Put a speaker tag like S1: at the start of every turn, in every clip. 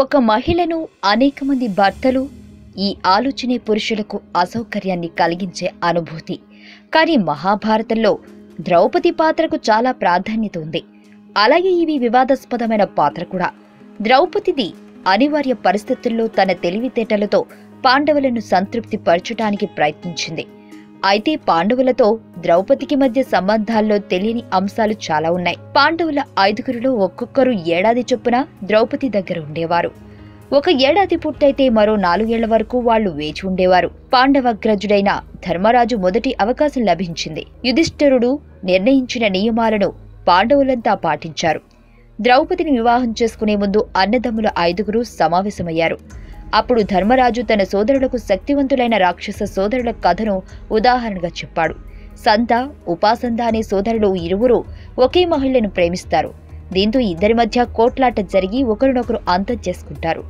S1: ఒక మహిళను అనేక మంది భర్తలు ఈ ఆలోచనే పురుషులకు అసౌకర్యాన్ని కలిగించే అనుభూతి. కానీ మహాభారతంలో ద్రౌపది పాత్రకు చాలా ప్రాధాన్యత ఉంది. అలాగే ఇవి వివాదాస్పదమైన పాత్ర కూడా. ద్రౌపదిది అనివార్య పరిస్థితుల్లో తన తెలివితేటలతో పాండవులను సంతృప్తి పరచడానికి ప్రయత్నించింది. అయితే పాండవులతో ద్రౌపదికి మధ్య సంబంధాల్లో తెలియని అంశాలు చాలా ఉన్నాయి. పాండవుల 5గురిలో ఒక్కొక్కరు ఏడాది చొప్పున ద్రౌపది దగ్గర ఉండేవారు. ఒక ఏడాది పూర్తయితే మరో 4 ఏళ్ల వరకు వాళ్లు వేచి ఉండేవారు. పాండవగ్రజుడైన ధర్మరాజు మొదటి అవకాశం లభించింది. యుధిష్ఠిరుడు నిర్ణయించిన నియమాలను పాండవులంతా పాటించారు. ద్రౌపదిని వివాహం చేసుకునే ముందు అన్నదమ్ముల 5గురు సమావేశమయ్యారు. అప్పుడు ధర్మరాజు తన సోదరులకు శక్తివంతులైన రాక్షస సోదరుల కథను ఉదాహరణగా చెప్పాడు. సంత, ఉపాసంద అనే సోదరులు ఇరువురు ఒకే మహిళను ప్రేమిస్తారు. దీంతో ఇద్దరి మధ్య కోట్లాట జరిగి ఒకరినొకరు అంతం చేసుకుంటారు.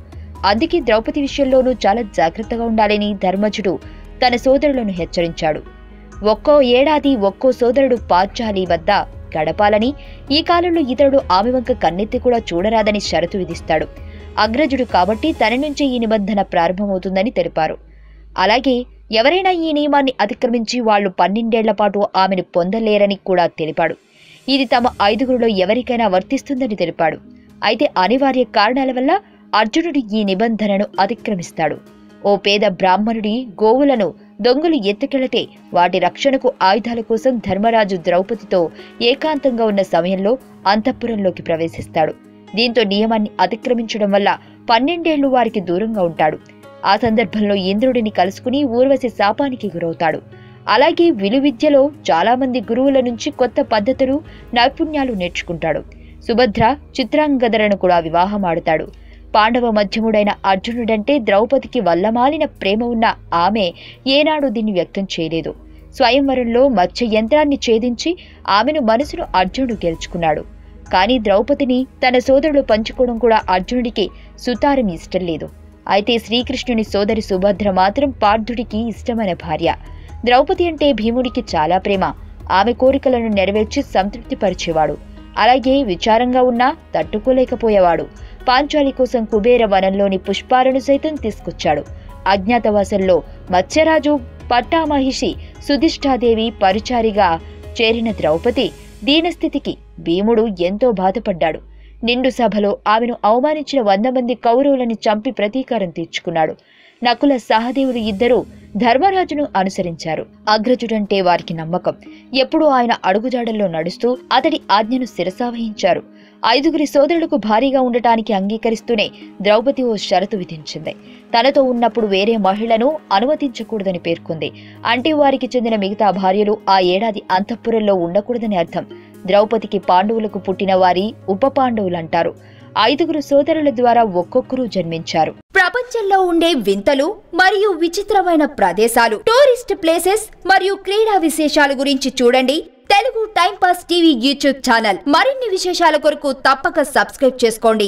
S1: అందుకే ద్రౌపది విషయంలోనూ చాలా జాగ్రత్తగా ఉండాలని ధర్మజుడు తన సోదరులను హెచ్చరించాడు. ఒక్కో ఏడాది ఒక్కో సోదరుడు పాంచాలి వద్ద గడపాలని, ఈ కాలంలో ఇతరుడు ఆమె వంక కన్నెత్తి కూడా చూడరాదని షరతు విధిస్తాడు. అగ్రజుడు కాబట్టి తన నుంచే ఈ నిబంధన ప్రారంభమవుతుందని తెలిపారు. అలాగే ఎవరైనా ఈ నియమాన్ని అతిక్రమించి వాళ్లు 12 ఏళ్ల పాటు ఆమెను పొందలేరని కూడా తెలిపాడు. ఇది తమ 5గురిలో ఎవరికైనా వర్తిస్తుందని తెలిపాడు. అయితే అనివార్య కారణాల వల్ల అర్జునుడు ఈ నిబంధనను అతిక్రమిస్తాడు. ఓ పేద బ్రాహ్మణుడి గోవులను దొంగలు ఎత్తుకెళితే వాటి రక్షణకు ఆయుధాల కోసం ధర్మరాజు ద్రౌపదితో ఏకాంతంగా ఉన్న సమయంలో అంతఃపురంలోకి ప్రవేశిస్తాడు. దీంతో నియమాన్ని అతిక్రమించడం వల్ల 12 ఏళ్లు వారికి దూరంగా ఉంటాడు. ఆ సందర్భంలో ఇంద్రుడిని కలుసుకుని ఊర్వశి శాపానికి గురవుతాడు. అలాగే విలువిద్యలో చాలా మంది గురువుల నుంచి కొత్త పద్ధతులు, నైపుణ్యాలు నేర్చుకుంటాడు. సుభద్ర, చిత్రాంగదలను కూడా వివాహమాడుతాడు. పాండవ మధ్యముడైన అర్జునుడంటే ద్రౌపదికి వల్లమాలిన ప్రేమ ఉన్న ఆమె ఏనాడు దీన్ని వ్యక్తం చేయలేదు. స్వయంవరంలో మత్స్య యంత్రాన్ని ఛేదించి ఆమెను మనసును అర్జునుడు గెలుచుకున్నాడు. కానీ ద్రౌపదిని తన సోదరుడు పంచుకోవడం కూడా అర్జునుడికి సుతారం ఇష్టం లేదు. అయితే శ్రీకృష్ణుని సోదరి సుభద్ర మాత్రం పార్థుడికి ఇష్టమైన భార్య. ద్రౌపది అంటే భీముడికి చాలా ప్రేమ. ఆమె కోరికలను నెరవేర్చి సంతృప్తిపరిచేవాడు. అలాగే విచారంగా ఉన్నా తట్టుకోలేకపోయేవాడు. పాంచాలి కోసం కుబేర వనంలోని పుష్పాలను సైతం తీసుకొచ్చాడు. అజ్ఞాతవాసంలో మత్స్యరాజు, పట్టామహిషి, సుధిష్ఠాదేవి పరిచారిగా చేరిన ద్రౌపది దీనస్థితికి భీముడు ఎంతో బాధపడ్డాడు. నిండు సభలో ఆమెను అవమానించిన 100 మంది కౌరవులను చంపి ప్రతీకారం తీర్చుకున్నాడు. నకుల, సహదేవులు ఇద్దరూ ధర్మరాజును అనుసరించారు. అగ్రజుడంటే వారికి నమ్మకం. ఎప్పుడూ ఆయన అడుగుజాడల్లో నడుస్తూ అతడి ఆజ్ఞను శిరసావహించారు. 5గురి సోదరులకు భారీగా ఉండటానికి అంగీకరిస్తూనే ద్రౌపది ఓ షరతు విధించింది. తనతో ఉన్నప్పుడు వేరే మహిళను అనుమతించకూడదని పేర్కొంది. అంటే వారికి చెందిన మిగతా భార్యలు ఆ ఏడాది అంతఃపురంలో ఉండకూడదని అర్థం. ద్రౌపదికి పాండవులకు పుట్టిన వారి ఉప పాండవులంటారు. 5గురు సోదరుల ద్వారా ఒక్కొక్కరు జన్మించారు. ప్రపంచంలో ఉండే వింతలు మరియు విచిత్రమైన ప్రదేశాలు, టూరిస్ట్ ప్లేసెస్ మరియు క్రీడా విశేషాల గురించి చూడండి Telugu time pass TV YouTube channel. మరిన్ని విశేషాల కొరకు తప్పక సబ్స్క్రైబ్ చేసుకోండి.